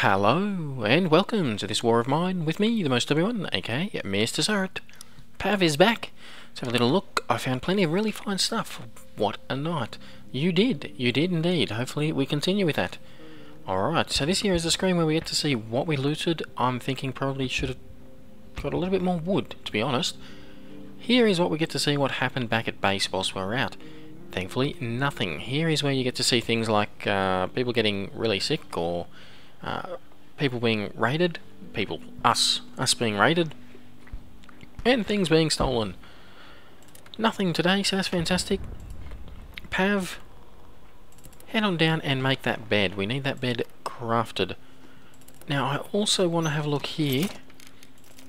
Hello, and welcome to this war of mine with me, the most everyone, aka MrSuryt. Pav is back. Let's have a little look. I found plenty of really fine stuff. What a night. You did indeed. Hopefully we continue with that. Alright, so this here is the screen where we get to see what we looted. I'm thinking probably should have got a little bit more wood, to be honest. Here is what we get to see what happened back at base whilst we were out. Thankfully, nothing. Here is where you get to see things like people getting really sick, or people being raided, us being raided, and things being stolen. Nothing today, so that's fantastic. Pav, head on down and make that bed. We need that bed crafted. Now I also want to have a look here.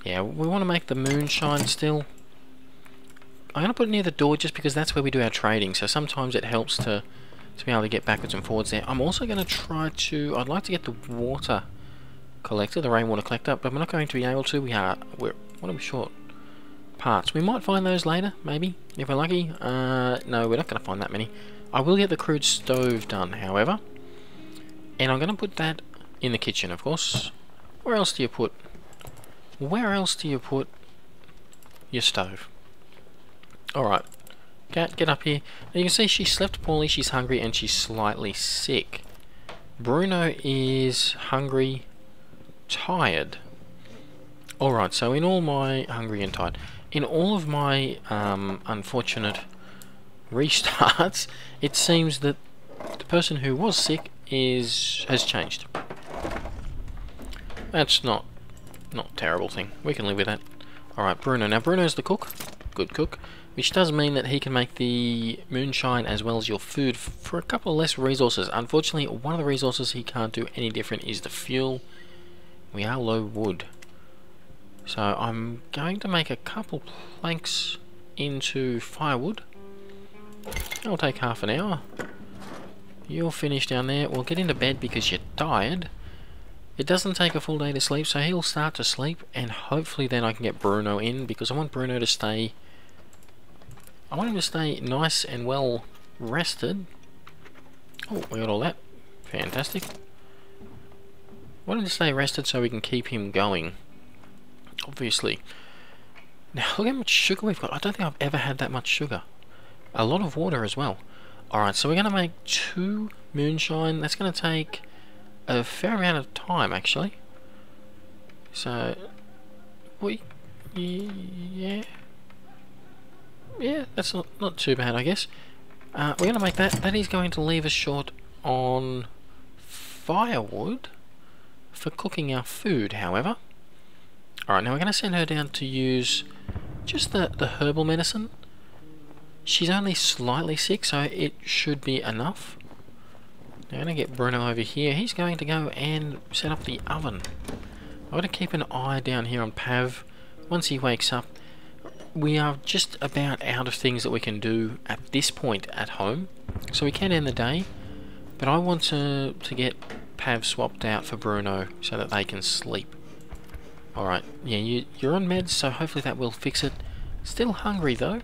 Yeah, we want to make the moonshine still. I'm going to put it near the door just because that's where we do our trading, so sometimes it helps to be able to get backwards and forwards there. I'm also going to try to... I'd like to get the water collector, the rainwater collector, but we're not going to be able to. What are we short? Parts. We might find those later, maybe, if we're lucky. No, we're not going to find that many. I will get the crude stove done, however. And I'm going to put that in the kitchen, of course. Where else do you put your stove? Alright. Cat, get up here. Now you can see she slept poorly, she's hungry, and she's slightly sick. Bruno is hungry, tired. Alright, so in all my... hungry and tired. In all of my unfortunate restarts, it seems that the person who was sick has changed. That's not a terrible thing. We can live with that. Alright, Bruno. Now Bruno's the cook. Good cook. Which does mean that he can make the moonshine as well as your food for a couple of less resources. Unfortunately, one of the resources he can't do any different is the fuel. We are low wood. So I'm going to make a couple planks into firewood. That'll take half an hour. You'll finish down there. We'll get into bed because you're tired. It doesn't take a full day to sleep, so he'll start to sleep, and hopefully then I can get Bruno in, because I want Bruno to stay... I want him to stay nice and well rested. Oh, we got all that. Fantastic. I want him to stay rested so we can keep him going. Obviously. Now, look how much sugar we've got. I don't think I've ever had that much sugar. A lot of water as well. Alright, so we're going to make 2 moonshine. That's going to take a fair amount of time, actually. So, yeah, that's not too bad, I guess. We're going to make that. That is going to leave us short on firewood for cooking our food, however. Alright, now we're going to send her down to use just the herbal medicine. She's only slightly sick, so it should be enough. Now I'm going to get Bruno over here. He's going to go and set up the oven. I've got to keep an eye down here on Pav. Once he wakes up, we are just about out of things that we can do at this point at home. So we can end the day, but I want to get Pav swapped out for Bruno so that they can sleep. Alright, yeah, you're on meds, so hopefully that will fix it. Still hungry though,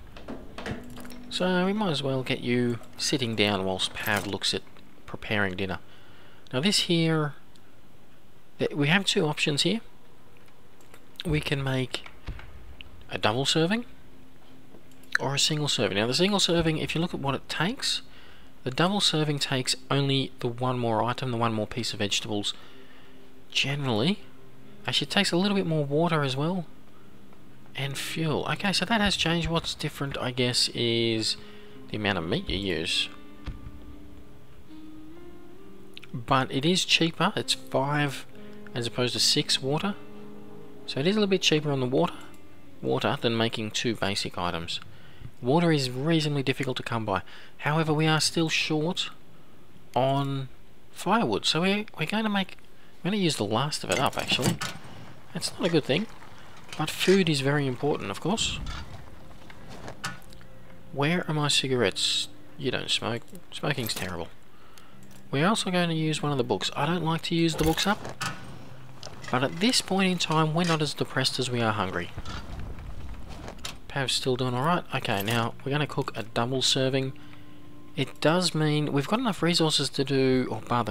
so we might as well get you sitting down whilst Pav looks at preparing dinner. Now this here, we have 2 options here. We can make a double serving or a single serving. Now the single serving, if you look at what it takes, the double serving takes only the 1 more item, the 1 more piece of vegetables. Generally, actually it takes a little bit more water as well, and fuel. Okay, so that has changed. What's different, I guess, is the amount of meat you use. But it is cheaper. It's 5 as opposed to 6 water. So it is a little bit cheaper on the water than making 2 basic items. Water is reasonably difficult to come by. However, we are still short on firewood. So we're going to use the last of it up, actually. That's not a good thing. But food is very important, of course. Where are my cigarettes? You don't smoke. Smoking's terrible. We're also going to use one of the books. I don't like to use the books up, but at this point in time, we're not as depressed as we are hungry. Pav's still doing alright. Okay, now we're going to cook a double serving. It does mean we've got enough resources to do, or bar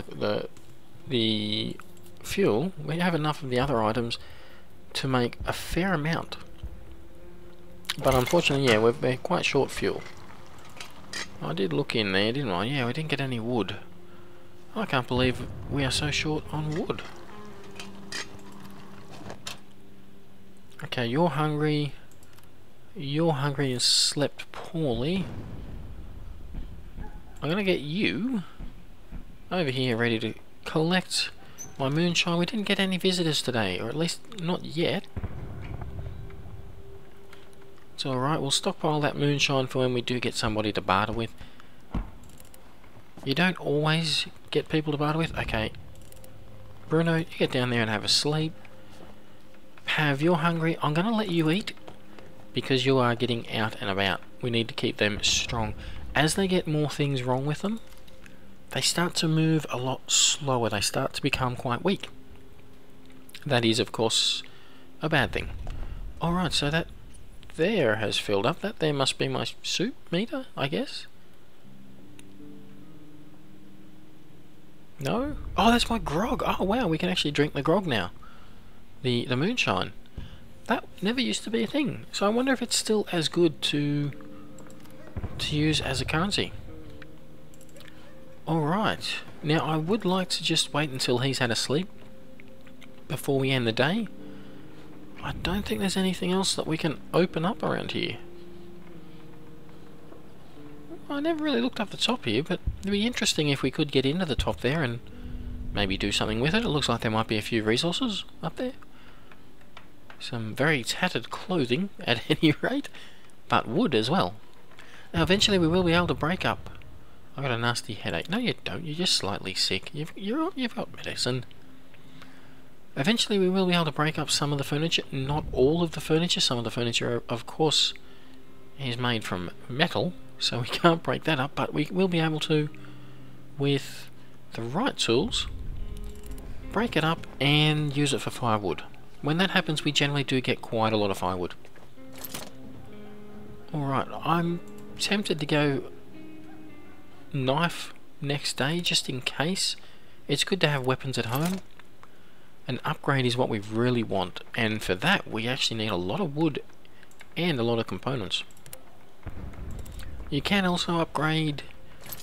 the fuel, we have enough of the other items to make a fair amount. But unfortunately, yeah, we're quite short fuel. I did look in there, didn't I? Yeah, we didn't get any wood. I can't believe we are so short on wood. Okay, you're hungry. You're hungry and slept poorly. I'm gonna get you over here ready to collect my moonshine. We didn't get any visitors today, or at least not yet. It's alright, we'll stockpile that moonshine for when we do get somebody to barter with. You don't always get people to barter with. Okay, Bruno, you get down there and have a sleep. Pav, you're hungry. I'm going to let you eat because you are getting out and about. We need to keep them strong. As they get more things wrong with them, they start to move a lot slower. They start to become quite weak. That is, of course, a bad thing. Alright, so that there has filled up. That there must be my soup meter, I guess. No? Oh, that's my grog. Oh, wow, we can actually drink the grog now. The moonshine. That never used to be a thing. So I wonder if it's still as good to use as a currency. Alright. Now, I would like to just wait until he's had a sleep before we end the day. I don't think there's anything else that we can open up around here. I never really looked up the top here, but it'd be interesting if we could get into the top there and maybe do something with it. It looks like there might be a few resources up there. Some very tattered clothing at any rate, but wood as well. Now eventually we will be able to break up. I've got a nasty headache. No you don't, you're just slightly sick. You've got medicine. Eventually we will be able to break up some of the furniture, not all of the furniture. Some of the furniture, of course, is made from metal, so we can't break that up, but we will be able to, with the right tools, break it up and use it for firewood. When that happens, we generally do get quite a lot of firewood. Alright, I'm tempted to go knife next day, just in case. It's good to have weapons at home. An upgrade is what we really want, and for that we actually need a lot of wood and a lot of components. You can also upgrade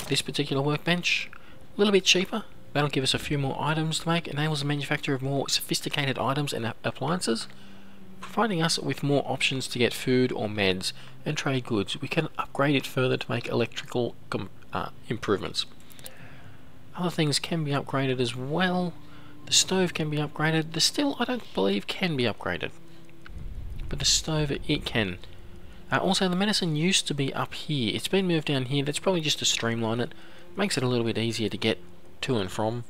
this particular workbench a little bit cheaper. That'll give us a few more items to make. It enables the manufacture of more sophisticated items and appliances, providing us with more options to get food or meds and trade goods. We can upgrade it further to make electrical improvements. Other things can be upgraded as well. The stove can be upgraded. The still, I don't believe, can be upgraded, but the stove, it can. Also, the medicine used to be up here. It's been moved down here. That's probably just to streamline it. Makes it a little bit easier to get to and from,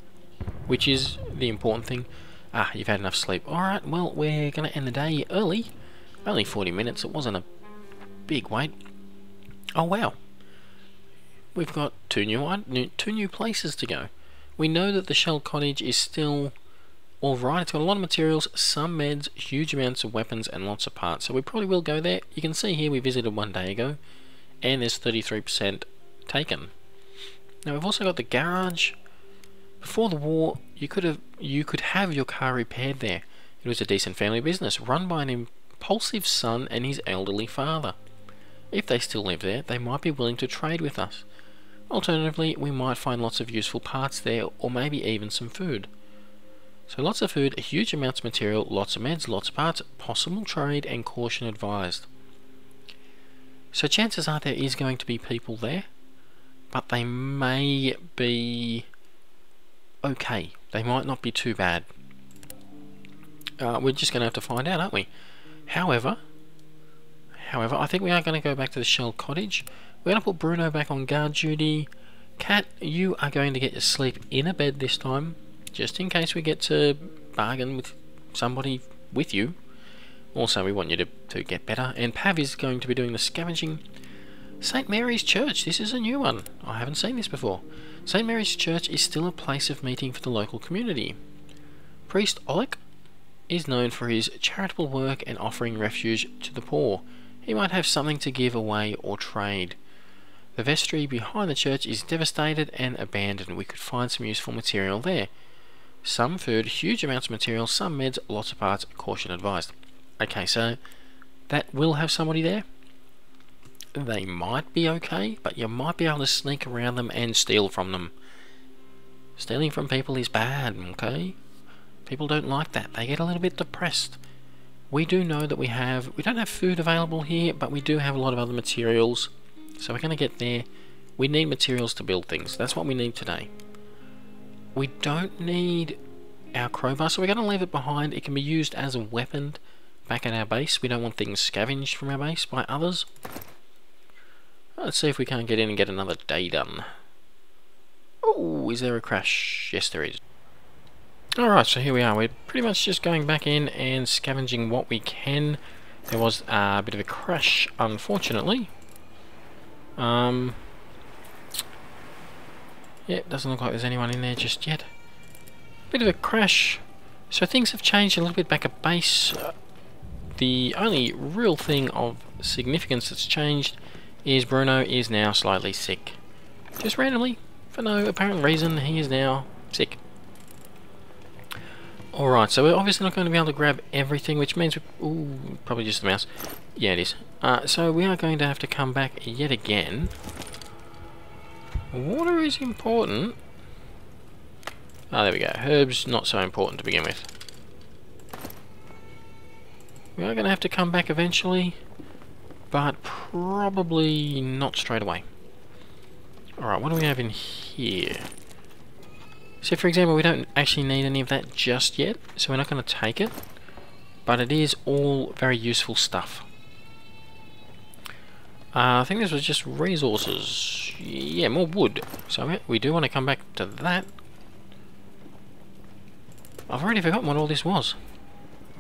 which is the important thing. Ah, you've had enough sleep. Alright, well, we're going to end the day early. Only 40 minutes. It wasn't a big wait. Oh, wow. We've got two new places to go. We know that the Shell Cottage is still alright. It's got a lot of materials, some meds, huge amounts of weapons, and lots of parts. So we probably will go there. You can see here we visited one day ago, and there's 33% taken. Now we've also got the garage. Before the war, you could have your car repaired there. It was a decent family business, run by an impulsive son and his elderly father. If they still live there, they might be willing to trade with us. Alternatively, we might find lots of useful parts there, or maybe even some food. So lots of food, huge amounts of material, lots of meds, lots of parts, possible trade, and caution advised. So chances are there is going to be people there, but they may be okay. They might not be too bad. We're just going to have to find out, aren't we? However, I think we are going to go back to the Shell Cottage. We're going to put Bruno back on guard duty. Cat, you are going to get your sleep in a bed this time, just in case we get to bargain with somebody with you. Also, we want you to get better. And Pav is going to be doing the scavenging. St. Mary's Church, this is a new one. I haven't seen this before. St. Mary's Church is still a place of meeting for the local community. Priest Oleg is known for his charitable work and offering refuge to the poor. He might have something to give away or trade. The vestry behind the church is devastated and abandoned. We could find some useful material there. some food, huge amounts of material, some meds, lots of parts, caution advised. Okay, so that will have somebody there. They might be okay, but you might be able to sneak around them and steal from them. Stealing from people is bad, okay? People don't like that. They get a little bit depressed. We do know that we don't have food available here, but we do have a lot of other materials. So we're going to get there. We need materials to build things. That's what we need today. We don't need our crowbar, so we're going to leave it behind. It can be used as a weapon back at our base. We don't want things scavenged from our base by others. Let's see if we can't get in and get another day done. Oh, is there a crash? Yes, there is. Alright, so here we are. We're pretty much just going back in and scavenging what we can. There was a bit of a crash, unfortunately. Yeah, it doesn't look like there's anyone in there just yet. Bit of a crash. So things have changed a little bit back at base. The only real thing of significance that's changed is Bruno is now slightly sick. Just randomly, for no apparent reason, he is now sick. Alright, so we're obviously not going to be able to grab everything, which means ooh, probably just the mouse. Yeah, it is. So we are going to have to come back yet again. Water is important. Ah, there we go. Herbs, not so important to begin with. We are going to have to come back eventually, but probably not straight away. Alright, what do we have in here? So for example, we don't actually need any of that just yet, so we're not going to take it, but it is all very useful stuff. I think this was just resources. Yeah, more wood. So we do want to come back to that. I've already forgotten what all this was.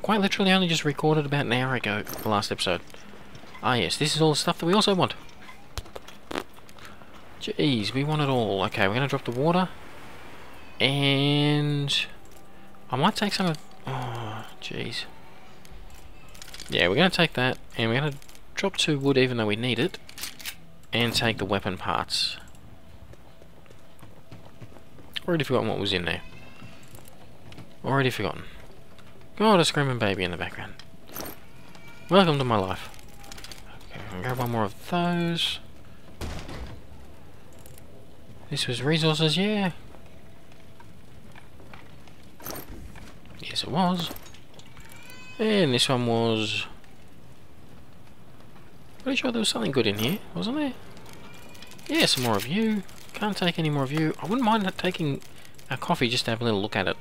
Quite literally only just recorded about an hour ago, the last episode. Ah yes, this is all the stuff that we also want. Jeez, we want it all. Okay, we're going to drop the water. And I might take some of... Oh, jeez. Yeah, we're going to take that, and we're going to drop 2 wood even though we need it, and take the weapon parts. Already forgotten what was in there. Already forgotten. God, a screaming baby in the background. Welcome to my life. Okay, I'll grab one more of those. This was resources, yeah. Yes, it was. And this one was... Pretty sure there was something good in here, wasn't there? Yeah, some more of you. Can't take any more of you. I wouldn't mind taking a coffee just to have a little look at it.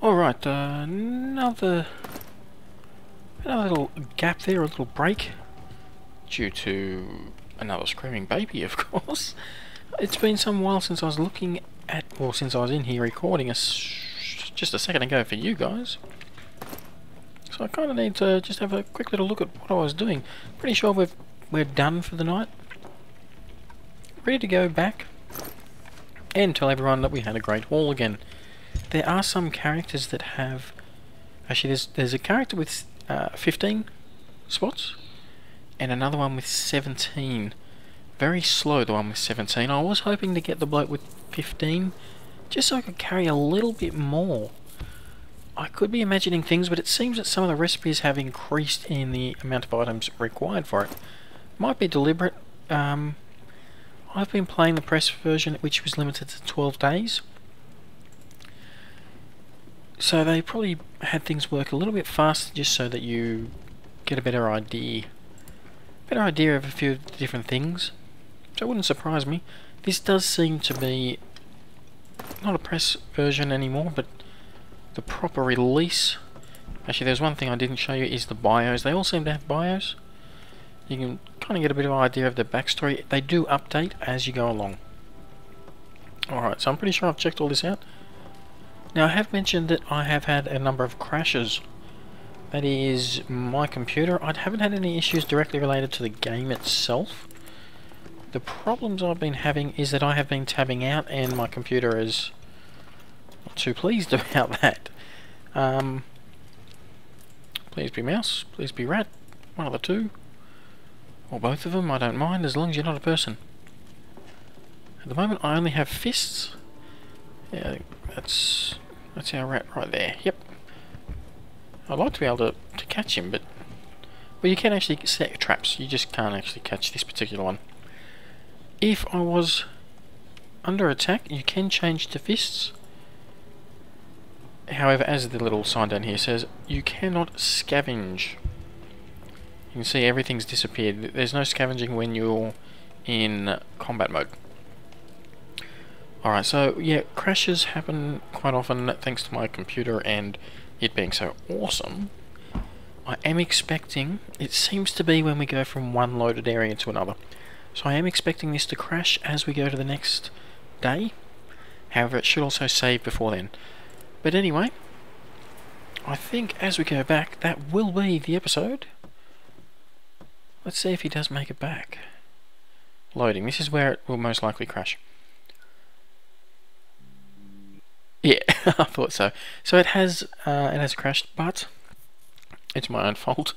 Alright, another little gap there, a little break. Due to another screaming baby, of course. It's been some while since I was looking at... Well, since I was in here recording just a second ago for you guys. So I kind of need to just have a quick little look at what I was doing. Pretty sure we're done for the night. Ready to go back and tell everyone that we had a great haul again. There are some characters that have... Actually, there's a character with 15 spots and another one with 17. Very slow, the one with 17. I was hoping to get the bloke with 15 just so I could carry a little bit more. I could be imagining things, but it seems that some of the recipes have increased in the amount of items required for it. Might be deliberate. I've been playing the press version, which was limited to 12 days. So they probably had things work a little bit faster just so that you get a better idea of a few different things. So it wouldn't surprise me. This does seem to be not a press version anymore, but the proper release. Actually, there's one thing I didn't show you is the bios. They all seem to have bios. You can kind of get a bit of an idea of the backstory. They do update as you go along. Alright, so I'm pretty sure I've checked all this out. Now I have mentioned that I have had a number of crashes. That is my computer. I haven't had any issues directly related to the game itself. The problems I've been having is that I have been tabbing out and my computer is not too pleased about that. Please be mouse, please be rat, one of the two. Or both of them, I don't mind, as long as you're not a person. At the moment I only have fists, Yeah, that's our rat right there. Yep. I'd like to be able to catch him, but... Well, you can actually set traps. You just can't actually catch this particular one. If I was under attack, you can change to fists. However, as the little sign down here says, you cannot scavenge. You can see everything's disappeared. There's no scavenging when you're in combat mode. Alright, so yeah, crashes happen quite often thanks to my computer and it being so awesome. I am expecting, it seems to be when we go from one loaded area to another. So I am expecting this to crash as we go to the next day. However, it should also save before then. But anyway, I think as we go back, that will be the episode. Let's see if he does make it back. Loading, this is where it will most likely crash. Yeah, I thought so. So it has crashed, but it's my own fault.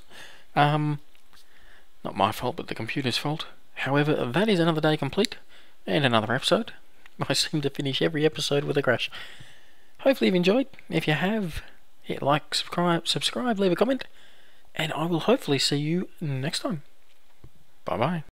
Not my fault, but the computer's fault. However, that is another day complete, and another episode. I seem to finish every episode with a crash. Hopefully you've enjoyed. If you have, hit like, subscribe, leave a comment, and I will hopefully see you next time. Bye bye.